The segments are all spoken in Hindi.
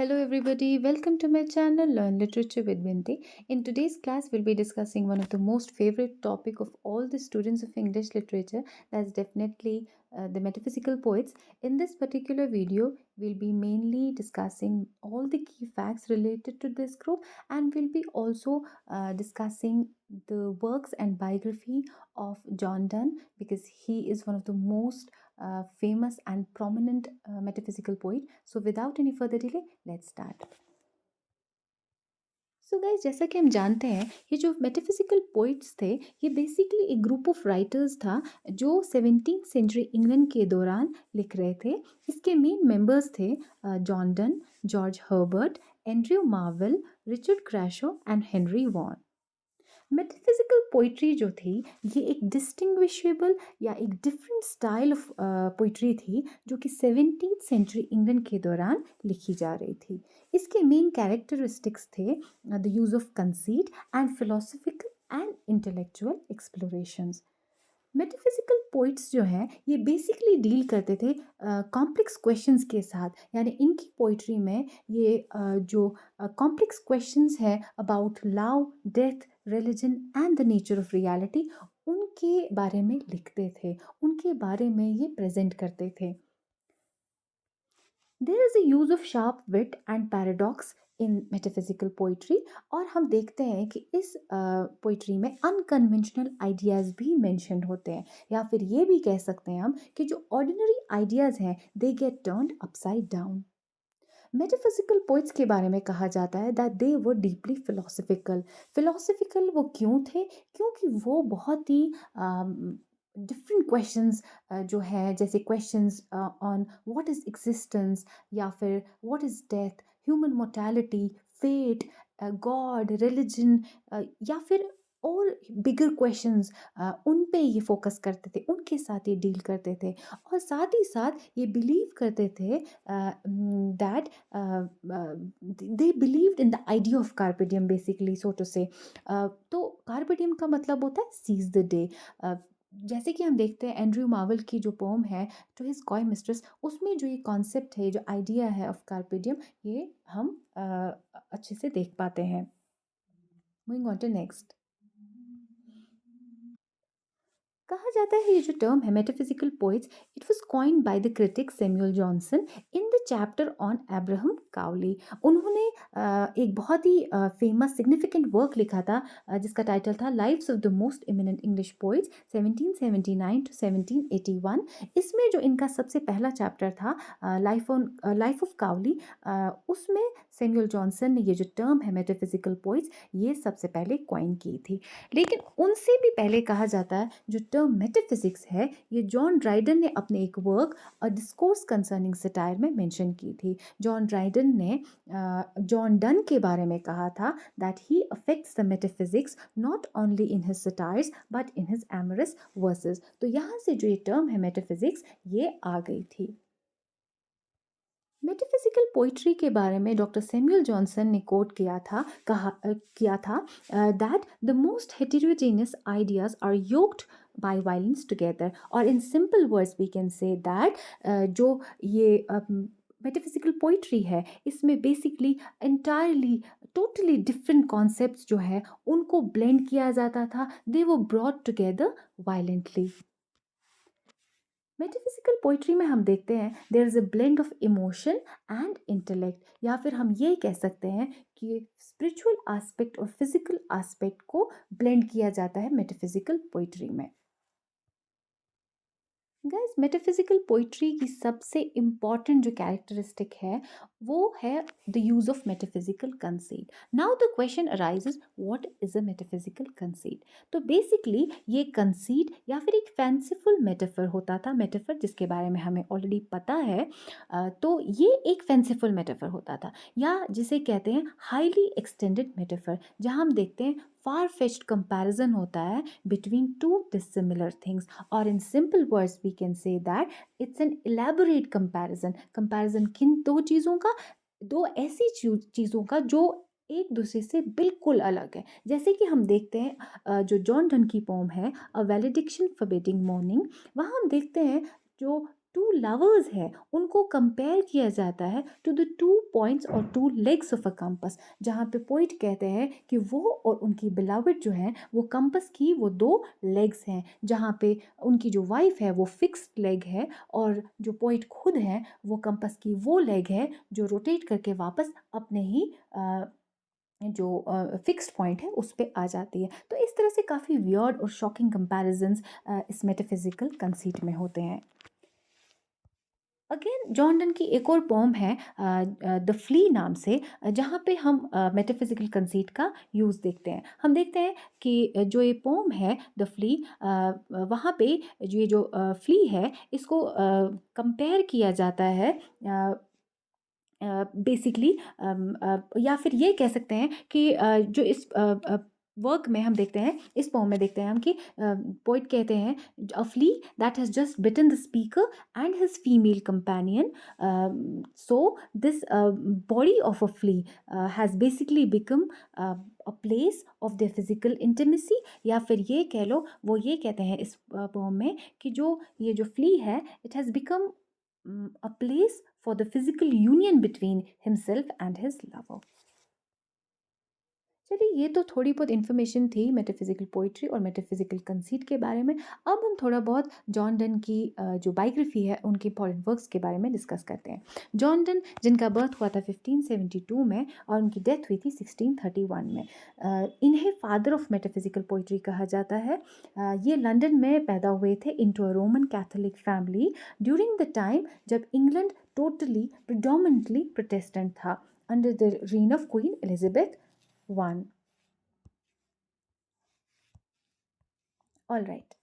Hello, everybody. Welcome to my channel, Learn Literature with Binti. In today's class, we'll be discussing one of the most favorite topic of all the students of English literature. That's definitely the metaphysical poets. In this particular video, we'll be mainly discussing all the key facts related to this group, and we'll be also discussing the works and biography of John Donne because he is one of the most famous and prominent metaphysical poet. So without any further delay, let's start. So guys, जैसा कि हम जानते हैं, ये जो मेटाफिजिकल पोइट्स थे, ये बेसिकली एक ग्रुप ऑफ राइटर्स था जो 17th सेंचुरी इंग्लैंड के दौरान लिख रहे थे। इसके मेन मेंबर्स थे John Donne, George Herbert, Andrew Marvell, Richard Crashaw and Henry Vaughan. Metaphysical poetry जो थी, ये एक डिस्टिंग्विशेबल या एक डिफरेंट स्टाइल ऑफ पोइट्री थी जो कि 17th सेंचुरी इंग्लैंड के दौरान लिखी जा रही थी। इसके मेन कैरेक्टरिस्टिक्स थे the use of conceit and philosophical and intellectual explorations. Metaphysical poets जो हैं, ये बेसिकली डील करते थे कॉम्प्लेक्स क्वेश्चंस के साथ। यानी इनकी पोइट्री में ये जो कॉम्प्लेक्स क्वेश्चंस हैं about love, death, religion and the nature of reality, उनके बारे में लिखते थे, उनके बारे में ये प्रेजेंट करते थे। There is a use of sharp wit and paradox in metaphysical poetry. और हम देखते हैं कि इस पोइट्री में अनकन्वेंशनल आइडियाज़ भी मेंशन होते हैं, या फिर ये भी कह सकते हैं हम कि जो ऑर्डिनरी आइडियाज़ हैं, they get turned upside down. Metaphysical poets के बारे में कहा जाता है that they were deeply philosophical. Philosophical वो क्यों थे? क्योंकि वो बहुत ही डिफरेंट क्वेश्चंस जो है, जैसे questions on what is existence, या फिर what is death, human mortality, fate, God, religion, या फिर और बिगर क्वेश्चंस, उन पे ये फोकस करते थे, उनके साथ ये डील करते थे। और साथ ही साथ ये बिलीव करते थे that they believed in the idea of carpe diem, basically, so to say. तो carpe diem का मतलब होता है seize the day। जैसे कि हम देखते हैं एंड्रयू मार्वेल की जो पोम है टू हिज कॉय मिस्ट्रेस, उसमें जो ये कॉन्सेप्ट है, जो आइडिया है ऑफ कार्pe diem, ये हम अच्छे से देख पाते हैं। Moving on to next. कहा जाता है ये जो टर्म है metaphysical poets, it was coined by the critic Samuel Johnson in the chapter on Abraham Cowley. उन्होंने एक बहुत ही फेमस सिग्निफिकेंट वर्क लिखा था जिसका टाइटल था lives of the most eminent English poets 1779 to 1781। इसमें जो इनका सबसे पहला चैप्टर था लाइफ ऑफ काउली, उसमें सैमुअल जॉनसन ने ये जो टर्म है मेटाफिजिकल पोइट्स, ये सबसे पहले कॉइन की थी। लेकिन उनसे भी पहले कहा जाता है जो टर्म मेटाफिजिक्स है, ये जॉन ड्राइडन ने अपने एक वर्क अ डिस्कोर्स कंसर्निंग सटायर में मेंशन की थी। जॉन ड्राइडन ने जॉन डन के बारे में कहा था that he affects the metaphysics not only in his satires but in his amorous versus. तो यहाँ से जो ये टर्म है मेटाफिजिक्स, ये आ गई थी। मेटाफिजिकल पोइट्री के बारे में डॉक्टर सैमुअल जॉनसन ने कोट किया था that the most heterogeneous ideas are yoked by violence together। और in simple words we can say that जो ये मेटाफिजिकल पोइट्री है, इसमें basically entirely totally different concepts जो है उनको ब्लेंड किया जाता था, दे वो brought together violently. Metaphysical poetry में हम देखते हैं there is a blend of emotion and intellect, या फिर हम ये कह सकते हैं कि स्पिरिचुअल एस्पेक्ट और फिजिकल एस्पेक्ट को ब्लेंड किया जाता है मेटाफिजिकल पोइट्री में। गाइस, मेटाफिजिकल पोइट्री की सबसे इम्पॉर्टेंट जो कैरेक्टरिस्टिक है, वो है the use of metaphysical conceit. Now the question arises, what is a metaphysical conceit? तो बेसिकली ये कंसीट या फिर एक फैंसीफुल मेटाफर होता था। मेटाफर जिसके बारे में हमें ऑलरेडी पता है, तो ये एक फैंसीफुल मेटाफर होता था, या जिसे कहते हैं हाईली एक्सटेंडेड मेटाफर, जहाँ हम देखते हैं फार फेच्ड कंपैरिजन होता है बिटवीन टू डिसिमिलर थिंग्स। और in simple words we can say that it's an elaborate comparison. Comparison किन दो चीज़ों का? दो ऐसी चीज़ों का जो एक दूसरे से बिल्कुल अलग है। जैसे कि हम देखते हैं जो जॉन डन की पोम है अ वैलेडिक्शन फॉरबिडिंग मॉर्निंग, वहाँ हम देखते हैं जो टू लवर्स है उनको कंपेयर किया जाता है टू द टू पॉइंट्स और two legs of a compass, जहाँ पे पोइट कहते हैं कि वो और उनकी बिलावड जो है वो कंपस की वो दो लेग्स हैं, जहाँ पे उनकी जो वाइफ है वो फिक्स्ड लेग है और जो पोइट खुद है वो कंपस की वो लेग है जो रोटेट करके वापस अपने ही जो फिक्स्ड पॉइंट है उस पे आ जाती है। तो इस तरह से काफ़ी वियर्ड और शॉकिंग कंपैरिजंस इस मेटाफिजिकल कंसीट में होते हैं। अगेन जॉन डन की एक और पोम है द फ्ली नाम से, जहाँ पे हम मेटाफिजिकल कंसीट का यूज़ देखते हैं। हम देखते हैं कि जो ये पोम है द फ्ली, वहाँ पे जो ये जो फ्ली है इसको कंपेयर किया जाता है बेसिकली, या फिर ये कह सकते हैं कि जो इस वर्क में हम देखते हैं, इस पोम में देखते हैं हम कि पोइट कहते हैं a flea that has just bitten the speaker and his female companion, so this body of a flea has basically become a place of the physical intimacy, या फिर ये कह लो वो ये कहते हैं इस पोम में कि जो ये जो फ्ली है it has become a place for the physical union between himself and his lover. चलिए ये तो थोड़ी बहुत इन्फॉर्मेशन थी मेटाफिजिकल पोइट्री और मेटाफिजिकल कंसीट के बारे में। अब हम थोड़ा बहुत जॉन डन की जो बायोग्राफी है उनके इंपॉर्टेंट वर्क्स के बारे में डिस्कस करते हैं। जॉन डन जिनका बर्थ हुआ था 1572 में और उनकी डेथ हुई थी 1631 में। इन्हें फादर ऑफ मेटाफिजिकल पोइट्री कहा जाता है। ये लंदन में पैदा हुए थे into a Roman Catholic family during the time जब इंग्लैंड टोटली प्रिडोमिनेंटली प्रोटेस्टेंट था under the reign of Queen Elizabeth I. All right.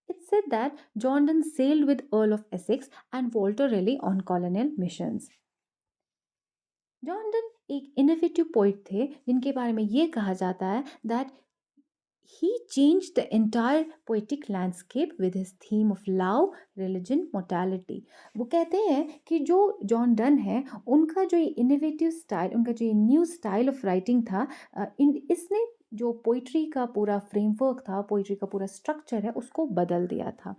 It's said that John Donne sailed with Earl of Essex and Walter Raleigh on colonial missions. John Donne एक इनोवेटिव पोइट थे जिनके बारे में ये कहा जाता है that he changed the entire poetic landscape with his theme of love, religion, mortality. वो कहते हैं कि जो जॉन डन है उनका जो ये इनोवेटिव स्टाइल, उनका जो ये न्यू स्टाइल ऑफ राइटिंग था, इसने जो पोइट्री का पूरा फ्रेमवर्क था, पोइट्री का पूरा स्ट्रक्चर है उसको बदल दिया था।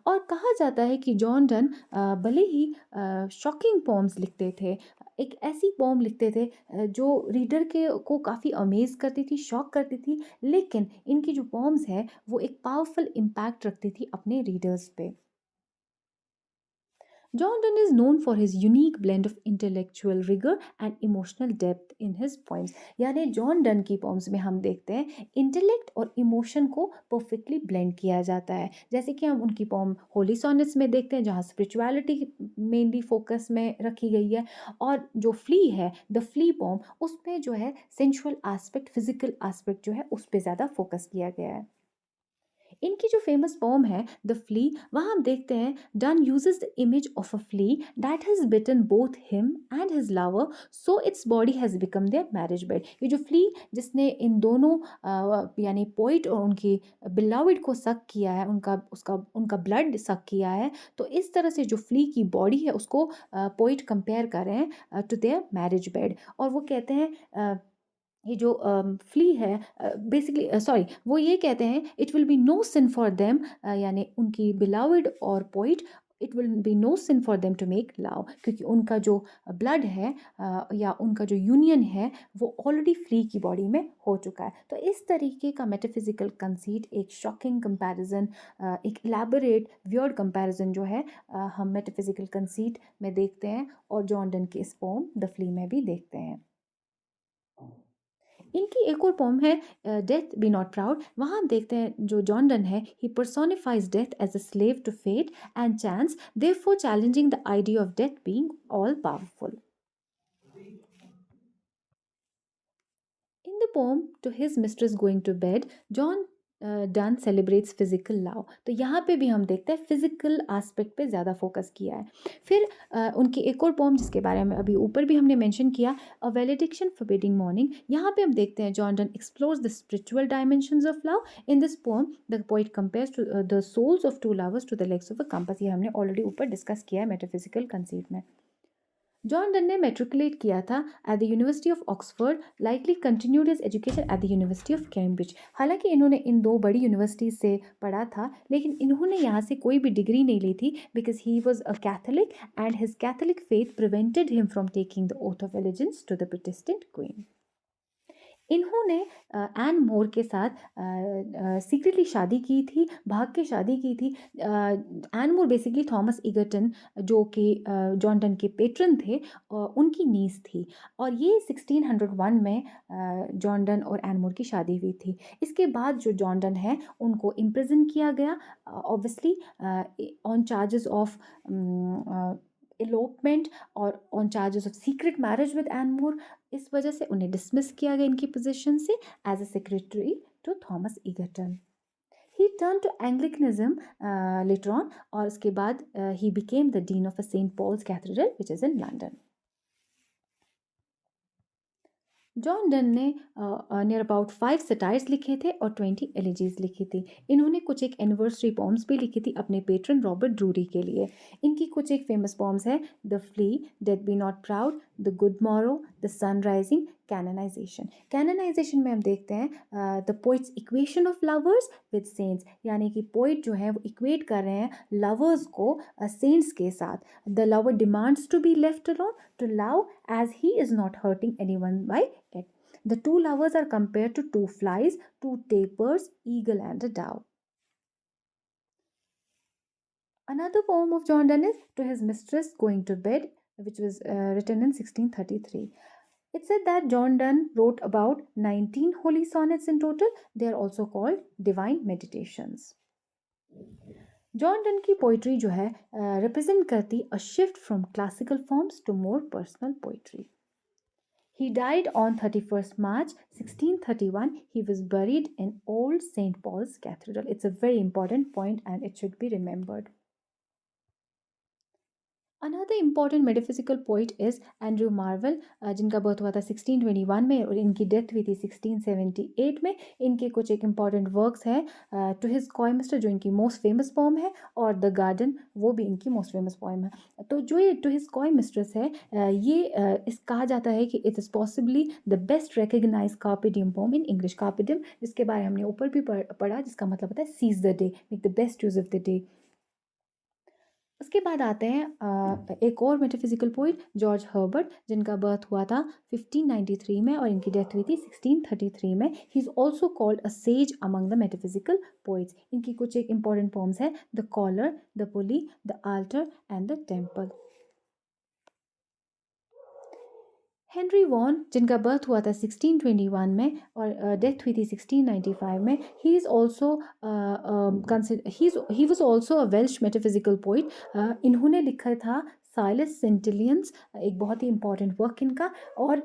और कहा जाता है कि जॉन डन भले ही शॉकिंग पोम्स लिखते थे, एक ऐसी पोम लिखते थे जो रीडर के को काफ़ी अमेज़ करती थी, शॉक करती थी, लेकिन इनकी जो पोम्स है वो एक पावरफुल इम्पैक्ट रखती थी अपने रीडर्स पे। John Donne is known for his unique blend of intellectual rigor and emotional depth in his poems. यानी जॉन डन की पोम्स में हम देखते हैं इंटेलेक्ट और इमोशन को परफेक्टली ब्लेंड किया जाता है, जैसे कि हम उनकी पोम होली सॉनेट्स में देखते हैं जहाँ स्पिरिचुअलिटी मेनली फोकस में रखी गई है, और जो फ्ली है द फ्ली पोम उसमें जो है सेंशुअल एस्पेक्ट, फिजिकल एस्पेक्ट जो है उस पर ज़्यादा फोकस किया गया है। इनकी जो फेमस पोम है द फ्ली, वहाँ हम देखते हैं Donne uses the image of a flea that has bitten both him and his lover, so its body has become their marriage bed. ये जो फ्ली जिसने इन दोनों यानी पोइट और उनकी बिलाविड को सक किया है, उनका ब्लड सक किया है, तो इस तरह से जो फ्ली की बॉडी है उसको पोइट कंपेयर कर रहे हैं टू देयर मैरिज बेड। और वो कहते हैं ये जो फ्ली है बेसिकली सॉरी वो ये कहते हैं it will be no sin for them, यानी उनकी बिलाविड और poet, it will be no sin for them to make love, क्योंकि उनका जो ब्लड है या उनका जो यूनियन है वो ऑलरेडी फ्ली की बॉडी में हो चुका है। तो इस तरीके का मेटाफिजिकल कंसीट, एक शॉकिंग कंपैरिजन, एक एलैबोरेट वियर्ड कंपैरिजन जो है हम मेटाफिजिकल कंसीट में देखते हैं और जॉन डन के इस पोम द फ्ली में भी देखते हैं। इनकी एक और पोम है डेथ बी नॉट प्राउड, वहाँ हम देखते हैं जो जॉन डन है he personifies death as a slave to fate and chance, therefore challenging the idea of death being all powerful. In the poem To His Mistress Going to Bed, John done celebrates physical love, तो यहाँ पे भी हम देखते हैं फिजिकल एस्पेक्ट पे ज़्यादा फोकस किया है। फिर उनकी एक और पोम जिसके बारे में अभी ऊपर भी हमने मेंशन किया, अ वेलेडिक्शन फॉरबिडिंग मॉर्निंग, यहाँ पे हम देखते हैं John Donne explores the spiritual dimensions of love. In this poem the poet compares to the souls of two lovers to the legs of a compass, ये हमने ऑलरेडी ऊपर डिस्कस किया है मेटाफिजिकल कंसीट में। जॉन डन ने मेट्रिकुलेट किया था at the University of Oxford, likely continued his education at the University of Cambridge. हालांकि इन्होंने इन दो बड़ी यूनिवर्सिटीज़ से पढ़ा था, लेकिन इन्होंने यहाँ से कोई भी डिग्री नहीं ली थी, because he was a Catholic and his Catholic faith prevented him from taking the oath of allegiance to the Protestant queen. इन्होंने एन मोर के साथ सीक्रेटली शादी की थी, भाग के शादी की थी। एन मोर बेसिकली थॉमस इगर्टन, जो कि जॉन डन के पेट्रन थे, उनकी नीस थी, और ये 1601 में जॉन डन और एन मोर की शादी हुई थी। इसके बाद जो जॉन डन है उनको इम्प्रिजन किया गया, obviously on charges of elopement और on charges of secret marriage with N मोर। इस वजह से उन्हें डिसमिस किया गया इनकी पोजीशन से as a secretary to Thomas Egerton. He turned to Anglicanism later on, और उसके बाद he became the dean of Saint Paul's Cathedral which is in London. John Donne ने नियर अबाउट 5 सटायर्स लिखे थे और 20 एलिजीज लिखी थी। इन्होंने कुछ एक एनिवर्सरी पॉम्स भी लिखी थी अपने पेट्रन रॉबर्ट ड्रूरी के लिए। इनकी कुछ एक फेमस पॉम्स है the flea, death be not proud, the good morrow, the sun rising, canonization. Canonization में हम देखते हैं the poets equation of lovers with saints, यानी कि पोइट जो है वो इक्वेट कर रहे हैं लवर्स को सेंट्स के साथ। The lover demands to be left alone to love as he is not hurting anyone by it. The two lovers are compared to two flies, two tapirs, eagle and a dove. Another poem of John Donne is To His Mistress Going to Bed, which was written in 1633. It said that John Donne wrote about 19 holy sonnets in total. They are also called divine meditations. John Donne की पोइट्री जो है रिप्रेजेंट करती a shift from classical forms to more personal poetry. He died on 31st March 1631. He was buried in Old St. Paul's Cathedral. It's a very important point and it should be remembered. Another important metaphysical poet is Andrew Marvel, जिनका बर्थ हुआ था 1621 में और इनकी डेथ हुई थी 1678 में। इनके कुछ एक इम्पॉर्टेंट वर्क्स हैं टू हिज कॉयमिस्टर, जो इनकी मोस्ट फेमस पोम है, और द गार्डन, वो भी इनकी मोस्ट फेमस पोम है। तो जो ये टू हिज कॉयमिस्ट्रेस है, इस कहा जाता है कि it is possibly the best recognize carpe diem poem in English. Carpe diem, जिसके बारे में हमने ऊपर भी पढ़ा, जिसका मतलब होता है seize the day, make the best use of the day. उसके बाद आते हैं एक और मेटाफिजिकल पोइट जॉर्ज हर्बर्ट, जिनका बर्थ हुआ था 1593 में और इनकी डेथ हुई थी 1633 में। He is also called a sage among the metaphysical poets. इनकी कुछ एक इंपॉर्टेंट पोम्स है the collar, the pulley, the altar and the temple. Henry Vaughan, जिनका बर्थ हुआ था 1621 में और डेथ हुई थी 1695 में, he is also he was also a Welsh metaphysical poet. इन्होंने लिखा था साइलस सेंटिलियंस, एक बहुत ही इंपॉर्टेंट वर्क इनका, और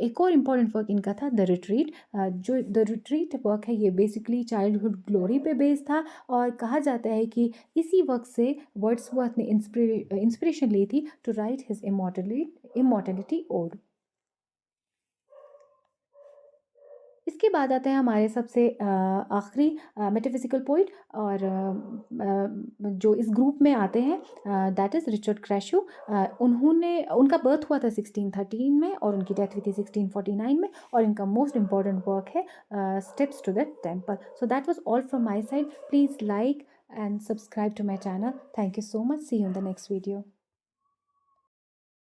एक और इम्पॉर्टेंट वर्क इनका था द रिट्रीट। जो द रिट्रीट वर्क है ये बेसिकली चाइल्डहुड ग्लोरी पे बेस्ड था, और कहा जाता है कि इसी वर्क से वर्ड्सवर्थ ने इंस्पिरेशन ली थी to write his immortality ode. इसके बाद आते हैं हमारे सबसे आखिरी मेटाफिजिकल पोइट, और जो इस ग्रुप में आते हैं दैट इज़ रिचर्ड क्रैशो। उनका बर्थ हुआ था 1613 में और उनकी डेथ हुई थी 1649 में, और इनका मोस्ट इम्पॉर्टेंट वर्क है steps to the temple. So that was all from my side. Please like and subscribe to my channel. Thank you so much. See you in the next video.